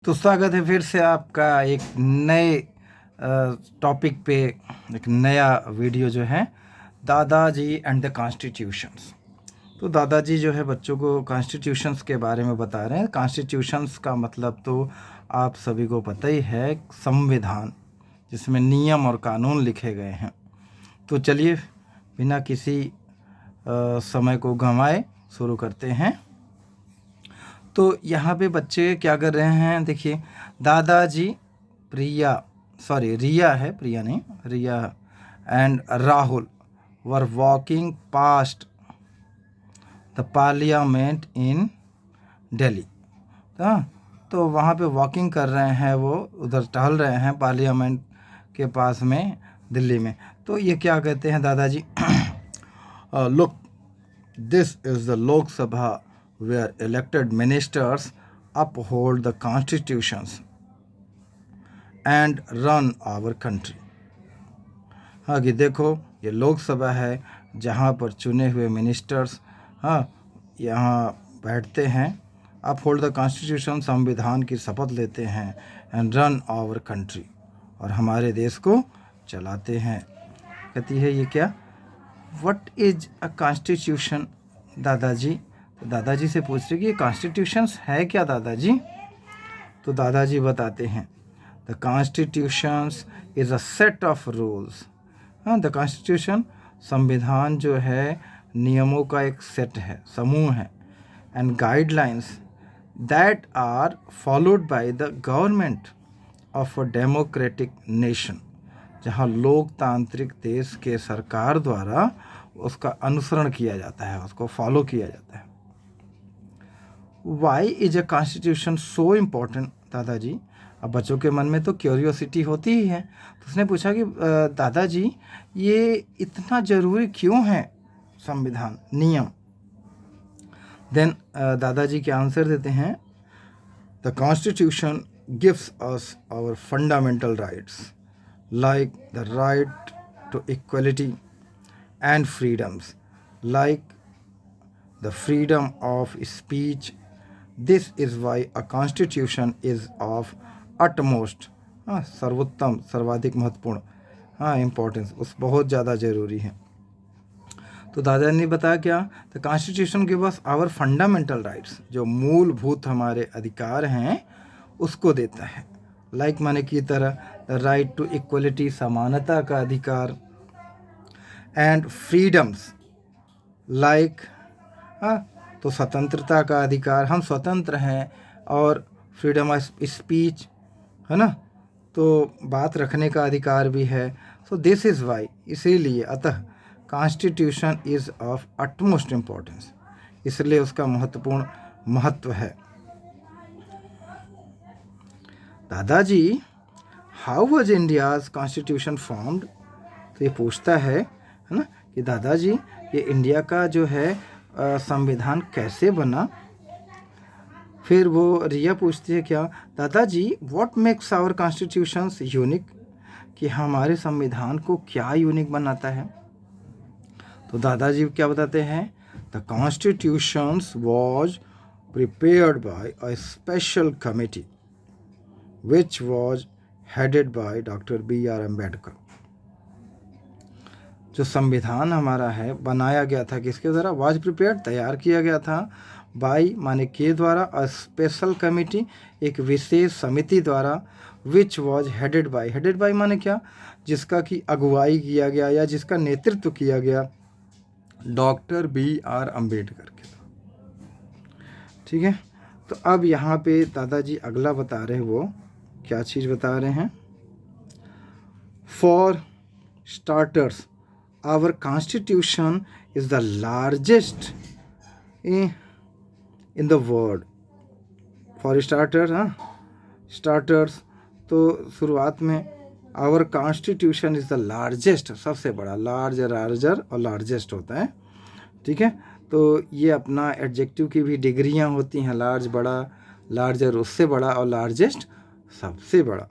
तो स्वागत है फिर से आपका एक नए टॉपिक पे। एक नया वीडियो जो है दादाजी एंड द कॉन्स्टिट्यूशंस। तो दादाजी जो है बच्चों को कॉन्स्टिट्यूशंस के बारे में बता रहे हैं। कॉन्स्टिट्यूशंस का मतलब तो आप सभी को पता ही है, संविधान जिसमें नियम और कानून लिखे गए हैं। तो चलिए बिना किसी समय को गंवाए शुरू करते हैं। तो यहाँ पे बच्चे क्या कर रहे हैं, देखिए दादाजी रिया है, प्रिया नहीं, Riya and Rahul were walking past the parliament in Delhi. तो वहाँ पे वॉकिंग कर रहे हैं, वो उधर टहल रहे हैं पार्लियामेंट के पास में दिल्ली में। तो ये क्या कहते हैं दादाजी, look this is the Lok Sabha where elected ministers uphold the constitutions and run our country। हाँ कि देखो ये लोकसभा है जहाँ पर चुने हुए मिनिस्टर्स यहाँ बैठते हैं, अपहोल्ड द कॉन्स्टिट्यूशन, संविधान की शपथ लेते हैं, एंड रन आवर कंट्री, और हमारे देश को चलाते हैं। कहती है ये क्या, व्हाट इज अ कॉन्स्टिट्यूशन दादाजी। तो दादाजी से पूछ रही कि ये कॉन्स्टिट्यूशंस है क्या दादाजी। तो दादाजी बताते हैं the constitutions is a set of rules. The constitution, संविधान जो है नियमों का एक सेट है, समूह है, and guidelines that are followed by the government of a democratic nation, जहाँ लोकतांत्रिक देश के सरकार द्वारा उसका अनुसरण किया जाता है, उसको फॉलो किया जाता है। Why is a constitution so important दादाजी। अब बच्चों के मन में तो क्यूरियोसिटी होती ही है, तो उसने पूछा कि दादाजी ये इतना ज़रूरी क्यों है संविधान, नियम। देन दादाजी के आंसर देते हैं, the constitution gives us our fundamental rights like the right to equality and freedoms, like the freedom of speech. This is why a constitution is of utmost सर्वोत्तम, सर्वाधिक महत्वपूर्ण इम्पोर्टेंस, उस बहुत ज़्यादा ज़रूरी है। तो दादा ने बताया क्या, the constitution give us our fundamental rights, जो मूलभूत हमारे अधिकार हैं उसको देता है। लाइक माने की तरह, द राइट टू इक्वलिटी, समानता का अधिकार, एंड फ्रीडम्स लाइक तो स्वतंत्रता का अधिकार, हम स्वतंत्र हैं, और फ्रीडम ऑफ स्पीच है ना, तो बात रखने का अधिकार भी है। सो दिस इज़ वाई, इसीलिए अतः constitution is of utmost importance, इसलिए उसका महत्वपूर्ण महत्व है। दादाजी how was India's constitution formed. तो ये पूछता है ना कि दादाजी ये इंडिया का जो है संविधान कैसे बना। फिर वो रिया पूछती है क्या, दादाजी what makes our constitutions unique, कि हमारे संविधान को क्या यूनिक बनाता है। तो दादाजी क्या बताते हैं, the constitutions was prepared by a special committee which was headed by Dr. B.R. Ambedkar. जो संविधान हमारा है बनाया गया था किसके द्वारा, वाज प्रिपेयर्ड, तैयार किया गया था, बाई माने के द्वारा, अ स्पेशल कमिटी, एक विशेष समिति द्वारा, which was headed by, headed by माने क्या, जिसका की अगुवाई किया गया या जिसका नेतृत्व किया गया डॉक्टर B.R. अम्बेडकर के। ठीक है, तो अब यहाँ पे दादाजी अगला बता रहे, वो क्या चीज़ बता रहे हैं, for starters our constitution is the largest in the world. For starter starters, तो शुरुआत में our constitution is the largest, सबसे बड़ा, लार्ज, लार्जर और लार्जेस्ट होता है। ठीक है, तो ये अपना एडजेक्टिव की भी डिग्रियाँ होती हैं, लार्ज बड़ा, लार्जर उससे बड़ा, और लार्जेस्ट सबसे बड़ा।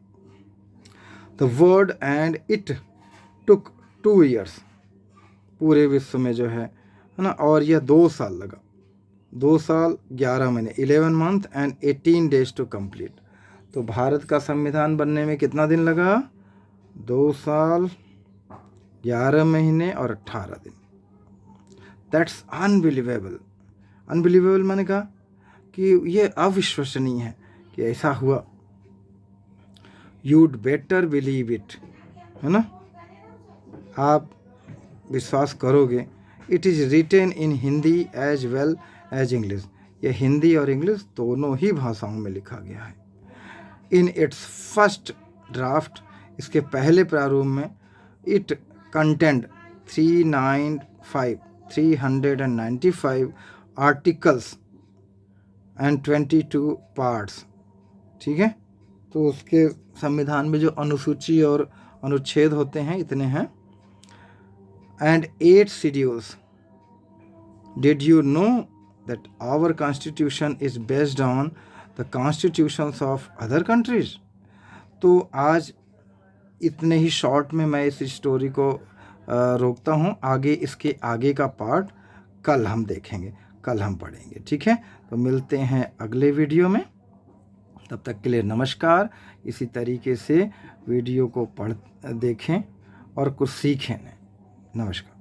The word and it took 2 years, पूरे विश्व में जो है ना, और यह 2 साल लगा, 2 साल 11 महीने, 11 months and 18 days to complete. तो भारत का संविधान बनने में कितना दिन लगा? 2 साल 11 महीने और 18 दिन। That's unbelievable. अनबिलीवेबल मैंने कहा कि ये अविश्वसनीय है कि ऐसा हुआ। यूड बेटर बिलीव इट, है ना, आप विश्वास करोगे। It is written in Hindi as well as English, ये हिंदी और इंग्लिश दोनों ही भाषाओं में लिखा गया है। इन इट्स फर्स्ट ड्राफ्ट, इसके पहले प्रारूप में, it content 395 articles and 22 parts. ठीक है, तो उसके संविधान में जो अनुसूची और अनुच्छेद होते हैं इतने हैं। And 8 schedules. Did you know that our constitution is based on the constitutions of other countries? तो आज इतने ही शॉर्ट में मैं इस स्टोरी को रोकता हूँ। आगे इसके आगे का पार्ट कल हम देखेंगे, कल हम पढ़ेंगे। ठीक है, तो मिलते हैं अगले वीडियो में। तब तक के लिए नमस्कार। इसी तरीके से वीडियो को देखें और कुछ सीखें। नमस्कार।